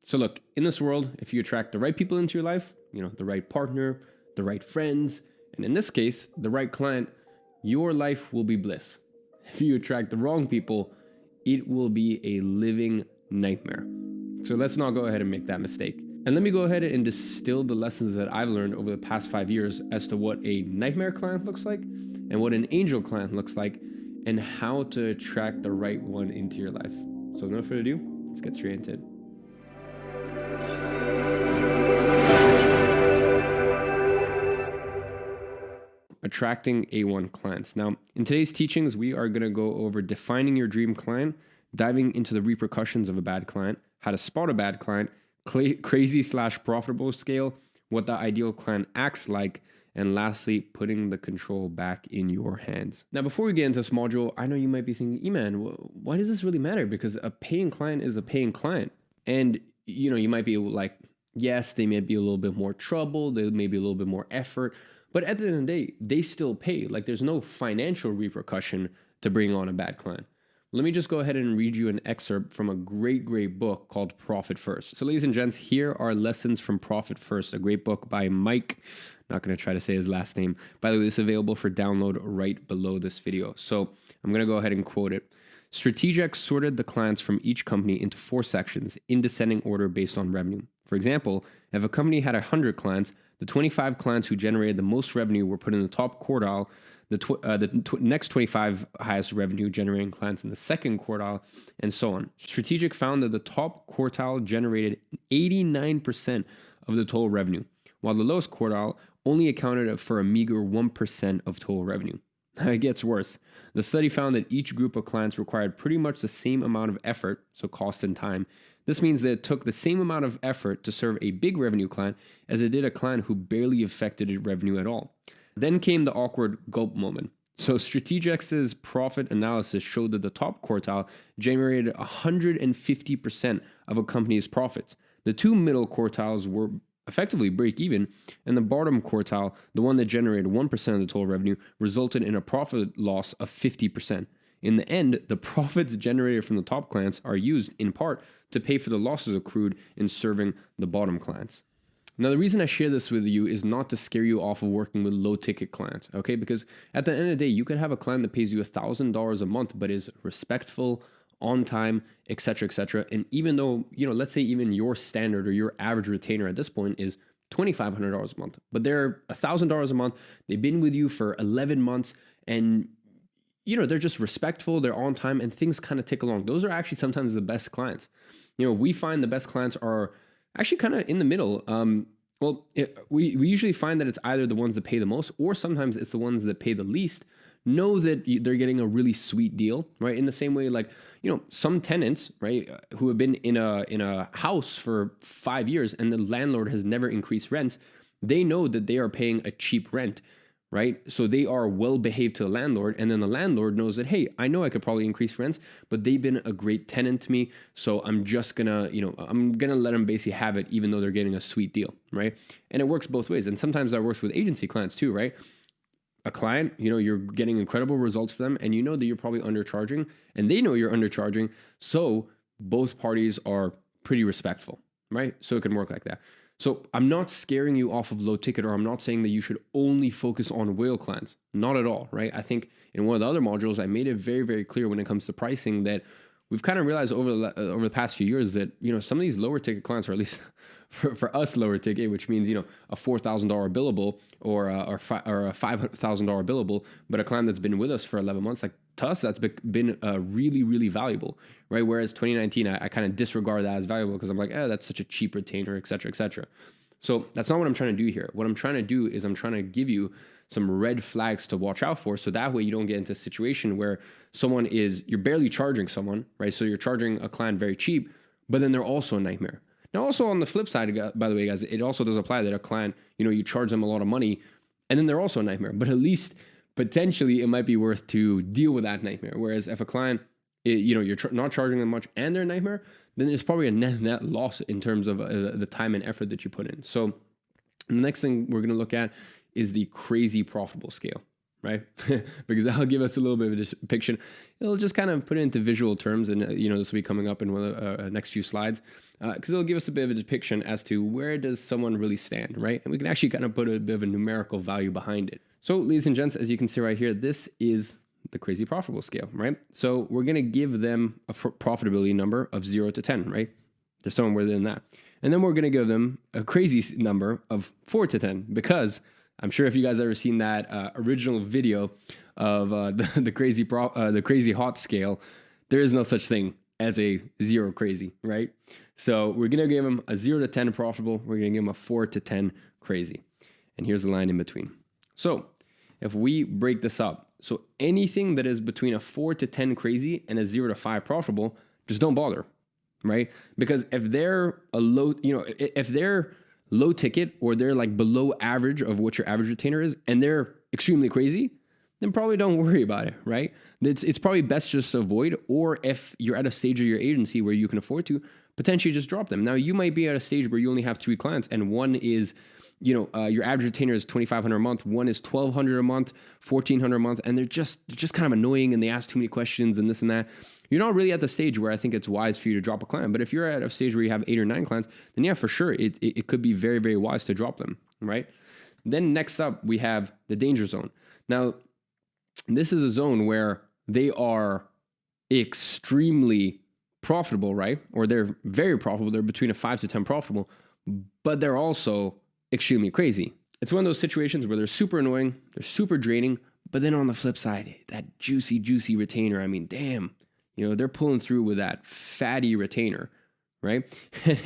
So look, in this world, if you attract the right people into your life, the right partner, the right friends, and in this case, the right client, your life will be bliss. If you attract the wrong people, it will be a living nightmare. So let's not go ahead and make that mistake. And let me go ahead and distill the lessons that I've learned over the past 5 years as to what a nightmare client looks like and what an angel client looks like and how to attract the right one into your life. So no further ado, let's get straight into it. Attracting A1 clients. Now, in today's teachings, we are going to go over defining your dream client, diving into the repercussions of a bad client, how to spot a bad client, crazy/profitable scale, what the ideal client acts like, and lastly, putting the control back in your hands. Now, before we get into this module, I know you might be thinking, E-Man, why does this really matter? Because a paying client is a paying client. And, you might be like, yes, they may be a little bit more trouble, they may be a little bit more effort, but at the end of the day, they still pay. Like there's no financial repercussion to bring on a bad client. Let me just go ahead and read you an excerpt from a great book called Profit First. So ladies and gents, here are lessons from Profit First, a great book by Mike. Not going to try to say his last name. By the way, this is available for download right below this video. So I'm going to go ahead and quote it. Strategic sorted the clients from each company into 4 sections in descending order based on revenue. For example, if a company had 100 clients, the 25 clients who generated the most revenue were put in the top quartile, the next 25 highest revenue generating clients in the second quartile, and so on. Strategic found that the top quartile generated 89% of the total revenue, while the lowest quartile only accounted for a meager 1% of total revenue. It gets worse. The study found that each group of clients required pretty much the same amount of effort, so cost and time. This means that it took the same amount of effort to serve a big revenue client as it did a client who barely affected revenue at all. Then came the awkward gulp moment. So Strategic's profit analysis showed that the top quartile generated 150% of a company's profits. The 2 middle quartiles were effectively break even, and the bottom quartile, the one that generated 1% of the total revenue, resulted in a profit loss of 50%. In the end, the profits generated from the top clients are used, in part, to pay for the losses accrued in serving the bottom clients. Now, the reason I share this with you is not to scare you off of working with low-ticket clients, okay? Because at the end of the day, you could have a client that pays you $1,000 a month, but is respectful, on time, etc. And even though, let's say even your standard or your average retainer at this point is $2,500 a month, but they're $1,000 a month, they've been with you for 11 months, and they're just respectful, they're on time, and things kind of tick along. Those are actually sometimes the best clients. We find the best clients are actually kind of in the middle. We usually find that it's either the ones that pay the most, or sometimes it's the ones that pay the least, know that they're getting a really sweet deal, right? In the same way, like, some tenants, right, who have been in a house for 5 years and the landlord has never increased rents, they know that they are paying a cheap rent, right? So they are well behaved to the landlord, and then the landlord knows that, hey, I know I could probably increase rents, but they've been a great tenant to me, so I'm just gonna, I'm gonna let them basically have it, even though they're getting a sweet deal, right? And it works both ways, and sometimes that works with agency clients too, right? A client, you're getting incredible results for them, and you know that you're probably undercharging, and they know you're undercharging, so both parties are pretty respectful, right? So it can work like that. So I'm not scaring you off of low ticket, or I'm not saying that you should only focus on whale clients. Not at all, right? I think in one of the other modules, I made it very, very clear when it comes to pricing that we've kind of realized over the past few years that, some of these lower ticket clients, or at least for us lower ticket, which means, a $4,000 billable or a $5,000 billable, but a client that's been with us for 11 months, like to us, that's been really, really valuable, right? Whereas 2019, I kind of disregard that as valuable because I'm like, that's such a cheap retainer, et cetera. So that's not what I'm trying to do here. What I'm trying to do is I'm trying to give you some red flags to watch out for, so that way you don't get into a situation where you're barely charging someone, right? So you're charging a client very cheap, but then they're also a nightmare. Now, also on the flip side, by the way, guys, it also does apply that a client, you charge them a lot of money, and then they're also a nightmare. But at least potentially it might be worth to deal with that nightmare. Whereas if a client, you're not charging them much and they're a nightmare, then there's probably a net loss in terms of the time and effort that you put in. So the next thing we're going to look at is the crazy profitable scale. right? Because that'll give us a little bit of a depiction. It'll just kind of put it into visual terms, and this will be coming up in one of the next few slides, because it'll give us a bit of a depiction as to where does someone really stand, right? And we can actually kind of put a bit of a numerical value behind it. So, ladies and gents, as you can see right here, this is the crazy profitable scale, right? So we're going to give them a profitability number of 0 to 10, right? They're somewhere within that. And then we're going to give them a crazy number of 4 to 10, because I'm sure if you guys ever seen that original video of the crazy hot scale, there is no such thing as a 0 crazy, right? So we're going to give them a 0 to 10 profitable. We're going to give them a 4 to 10 crazy. And here's the line in between. So if we break this up, so anything that is between a 4 to 10 crazy and a 0 to 5 profitable, just don't bother, right? Because if they're a low, if they're low ticket or they're like below average of what your average retainer is, and they're extremely crazy, then probably don't worry about it, right? It's probably best just to avoid, or if you're at a stage of your agency where you can afford to, potentially just drop them. Now, you might be at a stage where you only have 3 clients, and one is, your average retainer is $2,500 a month, one is $1,200 a month, $1,400 a month, and they're just kind of annoying, and they ask too many questions and this and that. You're not really at the stage where I think it's wise for you to drop a client. But if you're at a stage where you have 8 or 9 clients, then yeah, for sure, it could be very, very wise to drop them, right? Then next up, we have the danger zone. Now, this is a zone where they are extremely profitable, right? Or they're very profitable. They're between a 5 to 10 profitable, but they're also extremely crazy. It's one of those situations where they're super annoying, they're super draining, but then on the flip side, that juicy retainer, I mean, damn, they're pulling through with that fatty retainer, right?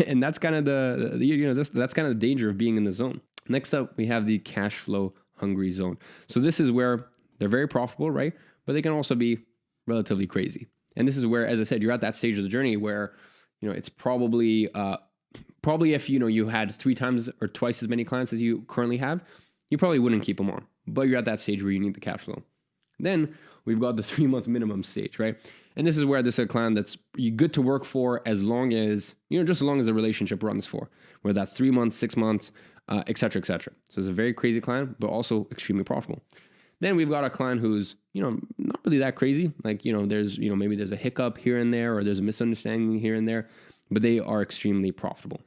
And that's kind of that's kind of the danger of being in the zone. Next up, we have the cash flow hungry zone. So this is where they're very profitable, right? But they can also be relatively crazy. And this is where, as I said, you're at that stage of the journey where, it's probably if, you had 3 times or twice as many clients as you currently have, you probably wouldn't keep them on, but you're at that stage where you need the cash flow. Then we've got the 3-month minimum stage, right? And this is where this is a client that's good to work for as long as, just as long as the relationship runs for, whether that's 3 months, 6 months, et cetera, et cetera. So it's a very crazy client, but also extremely profitable. Then we've got a client who's, not really that crazy. Like, there's, maybe there's a hiccup here and there, or there's a misunderstanding here and there, but they are extremely profitable.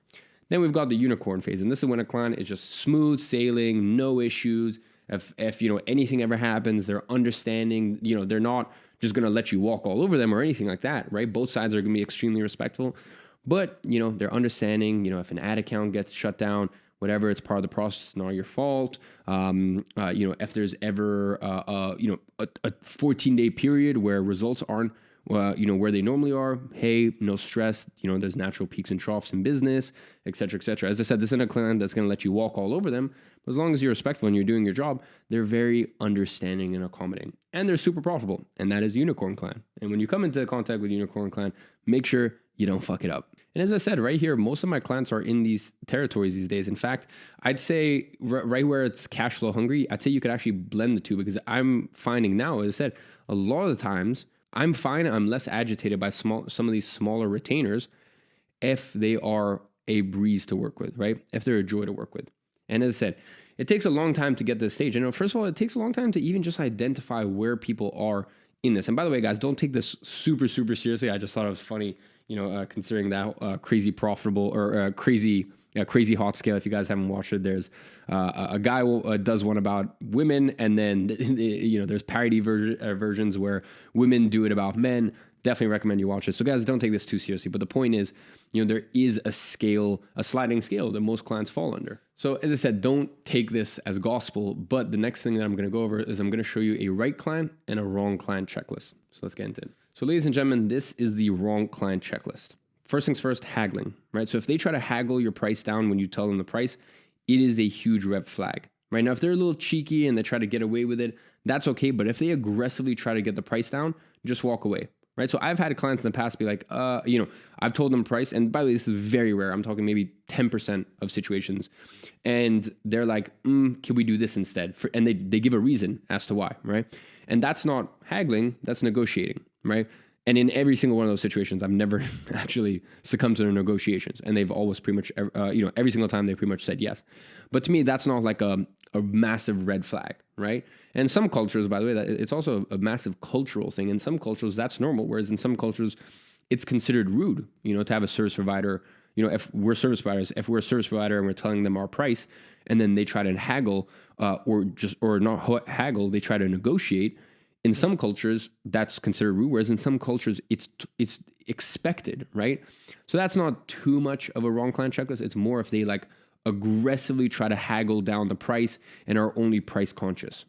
Then we've got the unicorn phase. And this is when a client is just smooth sailing, no issues. If anything ever happens, they're understanding, they're not just going to let you walk all over them or anything like that, right? Both sides are going to be extremely respectful, but, they're understanding, if an ad account gets shut down, whatever, it's part of the process, not your fault. If there's ever, a 14-day period where results aren't, where they normally are, hey, no stress, there's natural peaks and troughs in business, et cetera, et cetera. As I said, this isn't a client that's going to let you walk all over them, but as long as you're respectful and you're doing your job, they're very understanding and accommodating, and they're super profitable, and that is Unicorn Client. And when you come into contact with Unicorn Client, make sure you don't fuck it up. And as I said, right here, most of my clients are in these territories these days. In fact, I'd say right where it's cash flow hungry, I'd say you could actually blend the two, because I'm finding now, as I said, a lot of the times I'm less agitated by some of these smaller retainers if they are a breeze to work with, right? If they're a joy to work with. And as I said, it takes a long time to get to this stage. And first of all, it takes a long time to even just identify where people are in this. And by the way, guys, don't take this super, super seriously. I just thought it was funny, considering that crazy profitable or crazy hot scale. If you guys haven't watched it, there's a guy does one about women, and then there's parody versions where women do it about men. Definitely recommend you watch it. So guys, don't take this too seriously. But the point is, there is a sliding scale that most clients fall under. So as I said, don't take this as gospel. But the next thing that I'm going to go over is I'm going to show you a right client and a wrong client checklist. So let's get into it. So ladies and gentlemen, this is the wrong client checklist. First things first, haggling, right? So if they try to haggle your price down when you tell them the price, it is a huge red flag, right? Now, if they're a little cheeky and they try to get away with it, that's okay. But if they aggressively try to get the price down, just walk away, right? So I've had clients in the past be like, I've told them price. And by the way, this is very rare. I'm talking maybe 10% of situations. And they're like, can we do this instead? And they give a reason as to why, right? And that's not haggling, that's negotiating, right? And in every single one of those situations, I've never actually succumbed to the negotiations, and they've always pretty much, every single time they pretty much said yes. But to me, that's not like a massive red flag, right? And some cultures, by the way, that it's also a massive cultural thing. In some cultures, that's normal, whereas in some cultures, it's considered rude, to have a service provider. If we're service providers, if we're a service provider and we're telling them our price, and then they try to haggle, or not haggle, they try to negotiate. In some cultures, that's considered rude, whereas in some cultures, it's expected, right? So that's not too much of a wrong client checklist. It's more if they like aggressively try to haggle down the price and are only price conscious.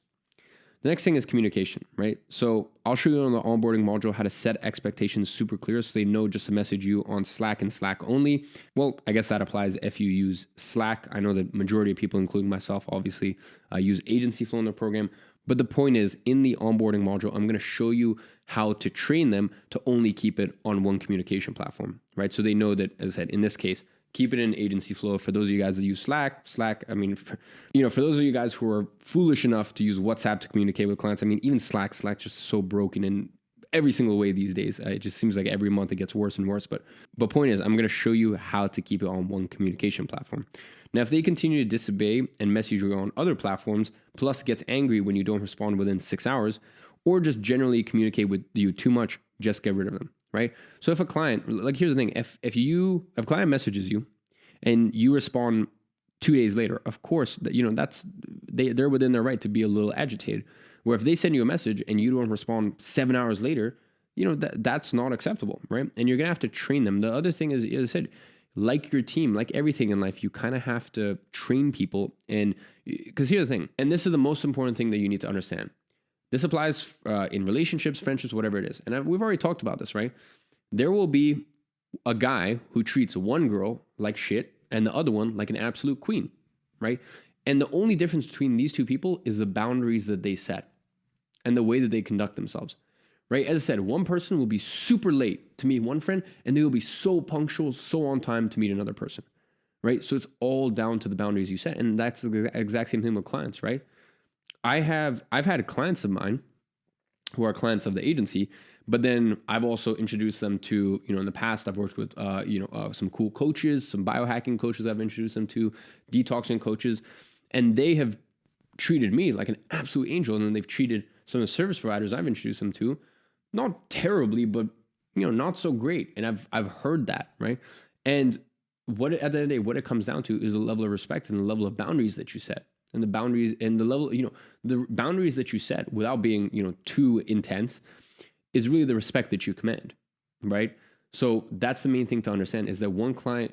The next thing is communication, right? So I'll show you on the onboarding module how to set expectations super clear so they know just to message you on Slack and Slack only. Well, I guess that applies if you use Slack. I know the majority of people, including myself, obviously use Agency Flow in their program. But the point is, in the onboarding module, I'm going to show you how to train them to only keep it on one communication platform, right? So they know that, as I said, in this case, keep it in Agency Flow. For those of you guys that use Slack, I mean, for those of you guys who are foolish enough to use WhatsApp to communicate with clients, I mean, even Slack's just so broken in every single way these days. It just seems like every month it gets worse and worse. But point is, I'm going to show you how to keep it on one communication platform. Now, if they continue to disobey and message you on other platforms, plus gets angry when you don't respond within 6 hours, or just generally communicate with you too much, just get rid of them, right? So if a client, like here's the thing, if a client messages you and you respond 2 days later, of course, they're within their right to be a little agitated. Where if they send you a message and you don't respond 7 hours later, that's not acceptable, right? And you're gonna have to train them. The other thing is, as I said, like your team, like everything in life, you kind of have to train people. And because here's the thing, and this is the most important thing that you need to understand. This applies in relationships, friendships, whatever it is. And we've already talked about this, right? There will be a guy who treats one girl like shit and the other one like an absolute queen, right? And the only difference between these two people is the boundaries that they set and the way that they conduct themselves. Right? As I said, one person will be super late to meet one friend, and they will be so punctual, so on time to meet another person. Right? So it's all down to the boundaries you set. And that's the exact same thing with clients, right? I've had clients of mine who are clients of the agency, but then I've also introduced them to, in the past, I've worked with, some cool coaches, some biohacking coaches I've introduced them to, detoxing coaches, and they have treated me like an absolute angel. And then they've treated some of the service providers I've introduced them to, not terribly, but not so great. And I've heard that, right? And what at the end of the day, what it comes down to is the level of respect and the level of boundaries that you set, and the boundaries and the level, the boundaries that you set without being, too intense, is really the respect that you command, right? So that's the main thing to understand, is that one client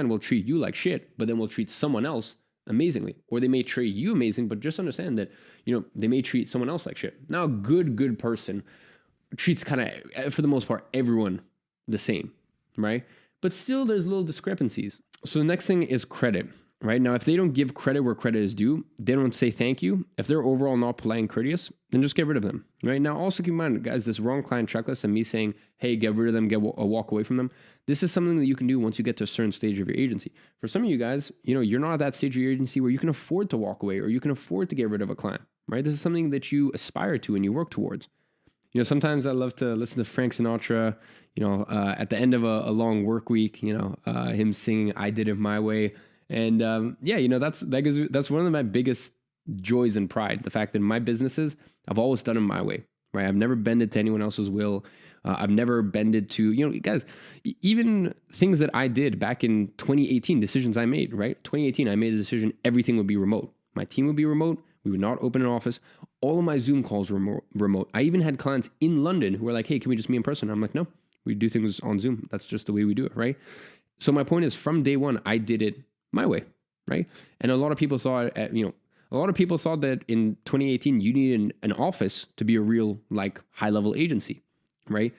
will treat you like shit, but then will treat someone else amazingly, or they may treat you amazing, but just understand that, they may treat someone else like shit. Now, a good person treats kind of, for the most part, everyone the same, right? But still, there's little discrepancies. So the next thing is credit, right? Now, if they don't give credit where credit is due, they don't say thank you. If they're overall not polite and courteous, then just get rid of them, right? Now, also keep in mind, guys, this wrong client checklist and me saying, hey, get rid of them, walk away from them. This is something that you can do once you get to a certain stage of your agency. For some of you guys, you're not at that stage of your agency where you can afford to walk away or you can afford to get rid of a client, right? This is something that you aspire to and you work towards. Sometimes I love to listen to Frank Sinatra, at the end of a long work week, him singing "I Did It My Way." And that's one of my biggest joys and pride. The fact that in my businesses, I've always done it my way, right? I've never bended to anyone else's will. I've never bended to, guys, even things that I did back in 2018, decisions I made, right? 2018, I made a decision, everything would be remote. My team would be remote. We would not open an office. All of my Zoom calls were remote. I even had clients in London who were like, hey, can we just meet in person? I'm like, no, we do things on Zoom. That's just the way we do it, right? So my point is, from day one, I did it my way, right? And a lot of people thought, that in 2018, you needed an office to be a real, high-level agency, right?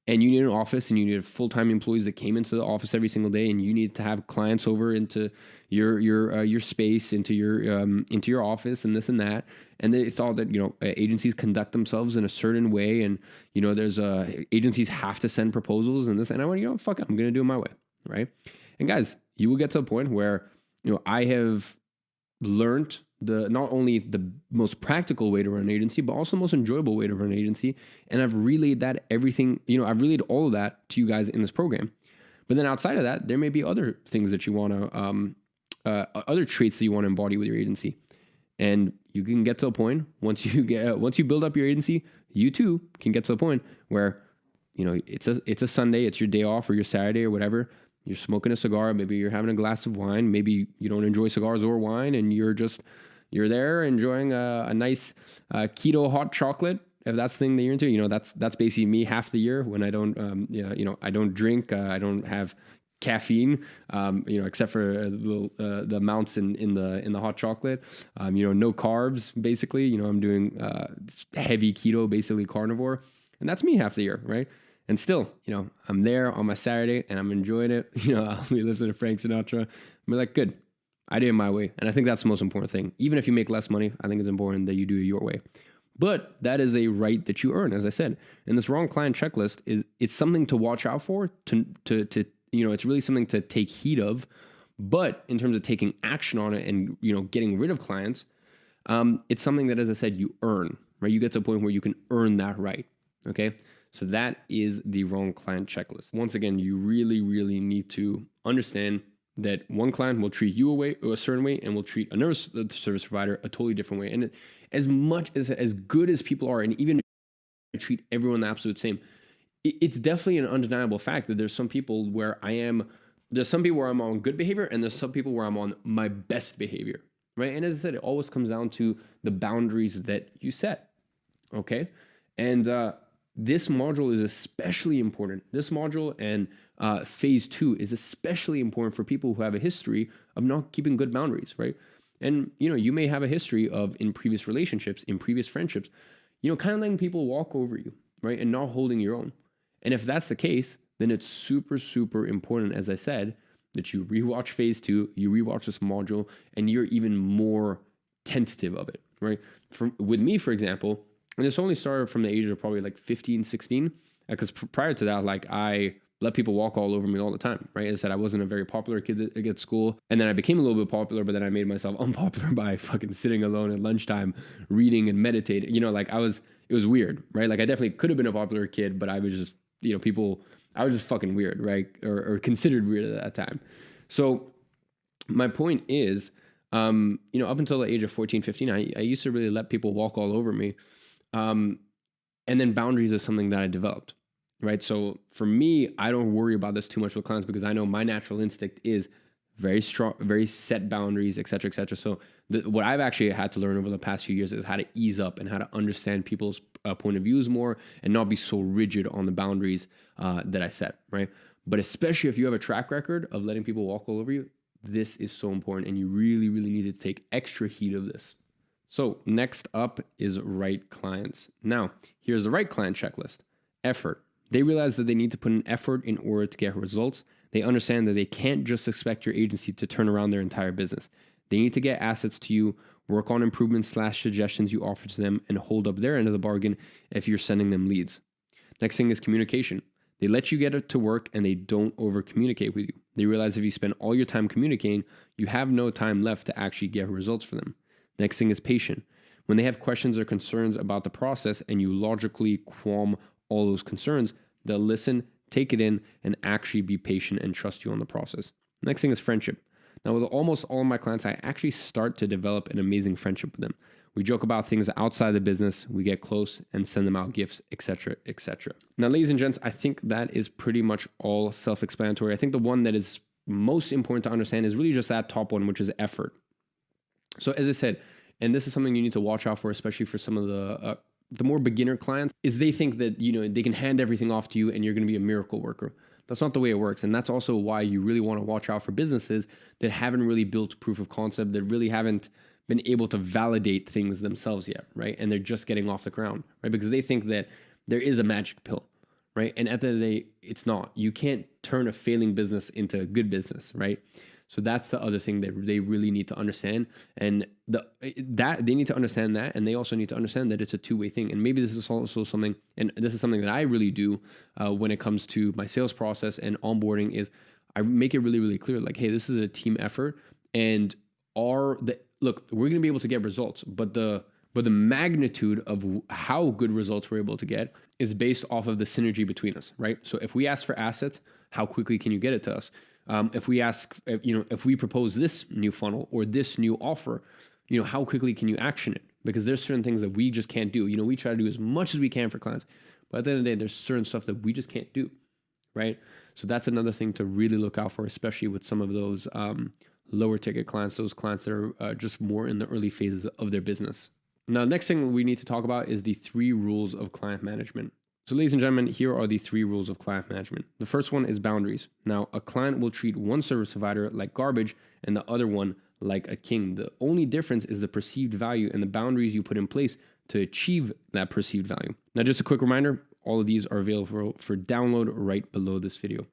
And you needed an office, and you needed full-time employees that came into the office every single day, and you needed to have clients over into your space, into your office, and this and that. And they thought that agencies conduct themselves in a certain way, and there's agencies have to send proposals and this. And I went, fuck it, I'm gonna do it my way, right? And guys, you will get to a point where I have learned not only the most practical way to run an agency, but also the most enjoyable way to run an agency. And I've relayed that I've relayed all of that to you guys in this program. But then outside of that, there may be other things that you want to, other traits that you want to embody with your agency. And you can get to a point once you build up your agency, you too can get to a point where, it's a Sunday, it's your day off or your Saturday or whatever. You're smoking a cigar. Maybe you're having a glass of wine. Maybe you don't enjoy cigars or wine, and you're there enjoying a nice keto hot chocolate. If that's the thing that you're into, that's basically me half the year when I don't, I don't drink, I don't have caffeine, except for the amounts in the hot chocolate. No carbs. Basically, I'm doing heavy keto, basically carnivore, and that's me half the year, right? And still, I'm there on my Saturday and I'm enjoying it. I'll be listening to Frank Sinatra. I'm like, good, I did it my way. And I think that's the most important thing. Even if you make less money, I think it's important that you do it your way. But that is a right that you earn, as I said. And this wrong client checklist it's something to watch out for, it's really something to take heed of. But in terms of taking action on it and, getting rid of clients, it's something that, as I said, you earn, right? You get to a point where you can earn that right, okay? So that is the wrong client checklist. Once again, you really, really need to understand that one client will treat you a certain way and will treat another service provider a totally different way. And as good as people are, and even treat everyone the absolute same, it's definitely an undeniable fact that there's some people where I'm on good behavior, and there's some people where I'm on my best behavior, right? And as I said, it always comes down to the boundaries that you set, okay? And this module is especially important. This module and phase 2 is especially important for people who have a history of not keeping good boundaries, right? And, you may have a history of, in previous relationships, in previous friendships, kind of letting people walk over you, right? And not holding your own. And if that's the case, then it's super, super important, as I said, that you rewatch phase 2, you rewatch this module, and you're even more tentative of it, right? With me, for example, and this only started from the age of probably like 15, 16, because prior to that, like I let people walk all over me all the time, right? As I said, I wasn't a very popular kid at school. And then I became a little bit popular, but then I made myself unpopular by fucking sitting alone at lunchtime, reading and meditating. It was weird, right? Like I definitely could have been a popular kid, but I was just, I was just fucking weird, right? Or considered weird at that time. So my point is, up until the age of 14, 15, I used to really let people walk all over me. And then boundaries is something that I developed, right? So for me, I don't worry about this too much with clients because I know my natural instinct is very strong, very set boundaries, et cetera, et cetera. So what I've actually had to learn over the past few years is how to ease up and how to understand people's point of views more and not be so rigid on the boundaries that I set, right? But especially if you have a track record of letting people walk all over you, this is so important and you really, really need to take extra heed of this. So next up is right clients. Now, here's the right client checklist. Effort. They realize that they need to put in effort in order to get results. They understand that they can't just expect your agency to turn around their entire business. They need to get assets to you, work on improvements/suggestions you offer to them, and hold up their end of the bargain if you're sending them leads. Next thing is communication. They let you get it to work and they don't over communicate with you. They realize if you spend all your time communicating, you have no time left to actually get results for them. Next thing is patient. When they have questions or concerns about the process and you logically qualm all those concerns, they'll listen, take it in, and actually be patient and trust you on the process. Next thing is friendship. Now, with almost all of my clients, I actually start to develop an amazing friendship with them. We joke about things outside the business, we get close and send them out gifts, etc., etc. Now, ladies and gents, I think that is pretty much all self-explanatory. I think the one that is most important to understand is really just that top one, which is effort. So as I said, and this is something you need to watch out for, especially for some of the more beginner clients, is they think that, they can hand everything off to you and you're going to be a miracle worker. That's not the way it works. And that's also why you really want to watch out for businesses that haven't really built proof of concept, that really haven't been able to validate things themselves yet, right? And they're just getting off the ground, right? Because they think that there is a magic pill, right? And at the end of the day, it's not. You can't turn a failing business into a good business, right? So that's the other thing that they really need to understand. And that they need to understand that. And they also need to understand that it's a two-way thing. And maybe this is also something, and this is something that I really do when it comes to my sales process and onboarding, is I make it really, really clear, like, hey, this is a team effort. And look, we're going to be able to get results, but the magnitude of how good results we're able to get is based off of the synergy between us, right? So if we ask for assets, how quickly can you get it to us? If we ask, if we propose this new funnel or this new offer, how quickly can you action it? Because there's certain things that we just can't do. We try to do as much as we can for clients, but at the end of the day, there's certain stuff that we just can't do, right? So that's another thing to really look out for, especially with some of those lower ticket clients, those clients that are just more in the early phases of their business. Now, next thing we need to talk about is the 3 rules of client management. So ladies and gentlemen, here are the 3 rules of client management. The first one is boundaries. Now, a client will treat one service provider like garbage and the other one like a king. The only difference is the perceived value and the boundaries you put in place to achieve that perceived value. Now, just a quick reminder, all of these are available for download right below this video.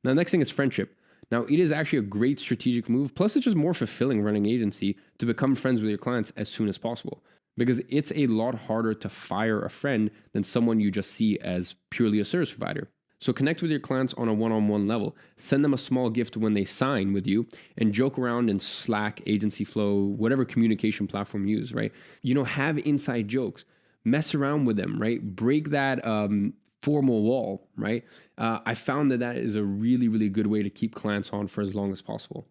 Now, the next thing is friendship. Now, it is actually a great strategic move. Plus, it's just more fulfilling running agency to become friends with your clients as soon as possible, because it's a lot harder to fire a friend than someone you just see as purely a service provider. So connect with your clients on a one-on-one level. Send them a small gift when they sign with you, and joke around in Slack, Agency Flow, whatever communication platform you use, right? Have inside jokes. Mess around with them, right? Break that formal wall, right? I found that is a really, really good way to keep clients on for as long as possible.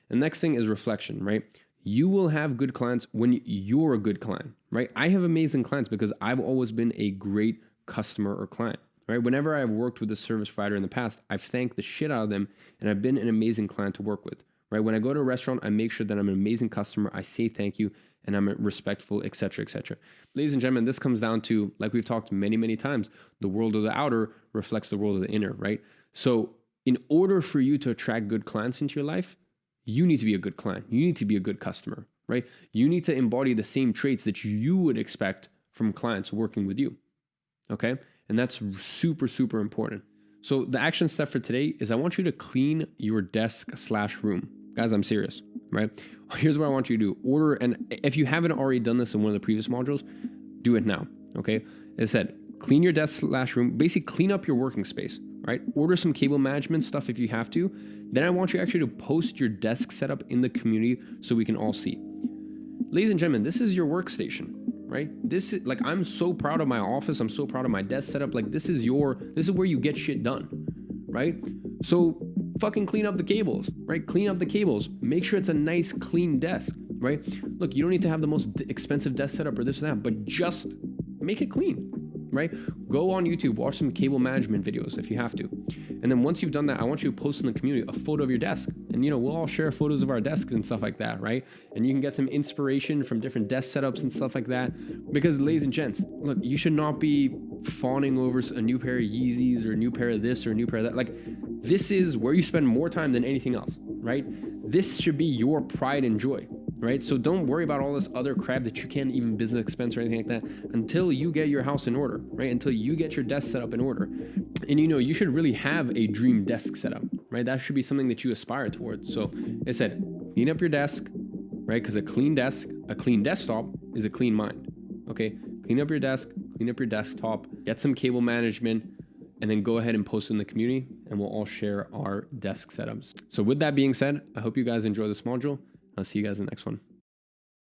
The next thing is reflection, right? You will have good clients when you're a good client, right? I have amazing clients because I've always been a great customer or client, right? Whenever I've worked with a service provider in the past, I've thanked the shit out of them and I've been an amazing client to work with, right? When I go to a restaurant, I make sure that I'm an amazing customer. I say thank you and I'm respectful, et cetera, et cetera. Ladies and gentlemen, this comes down to, like we've talked many, many times, the world of the outer reflects the world of the inner, right? So in order for you to attract good clients into your life, you need to be a good client. You need to be a good customer, right? You need to embody the same traits that you would expect from clients working with you, okay? And that's super, super important. So the action step for today is I want you to clean your desk/room. Guys, I'm serious, right? Here's what I want you to do. Order, and if you haven't already done this in one of the previous modules, do it now, okay? As I said, clean your desk/room, basically clean up your working space, right? Order some cable management stuff if you have to. Then I want you actually to post your desk setup in the community so we can all see. Ladies and gentlemen, this is your workstation, right? This is like, I'm so proud of my office. I'm so proud of my desk setup. Like this is where you get shit done, right? So fucking clean up the cables, right? Clean up the cables. Make sure it's a nice, clean desk, right? Look, you don't need to have the most expensive desk setup or this or that, but just make it clean, right? Go on YouTube, watch some cable management videos if you have to. And then once you've done that, I want you to post in the community a photo of your desk. And we'll all share photos of our desks and stuff like that, right? And you can get some inspiration from different desk setups and stuff like that. Because ladies and gents, look, you should not be fawning over a new pair of Yeezys or a new pair of this or a new pair of that. Like, this is where you spend more time than anything else, right? This should be your pride and joy, right? So don't worry about all this other crap that you can't even business expense or anything like that until you get your house in order, right? Until you get your desk set up in order. And you should really have a dream desk setup, right? That should be something that you aspire towards. So I said, clean up your desk, right? Because a clean desk, a clean desktop is a clean mind, okay? Clean up your desk, clean up your desktop, get some cable management, and then go ahead and post in the community and we'll all share our desk setups. So with that being said, I hope you guys enjoy this module. I'll see you guys in the next one.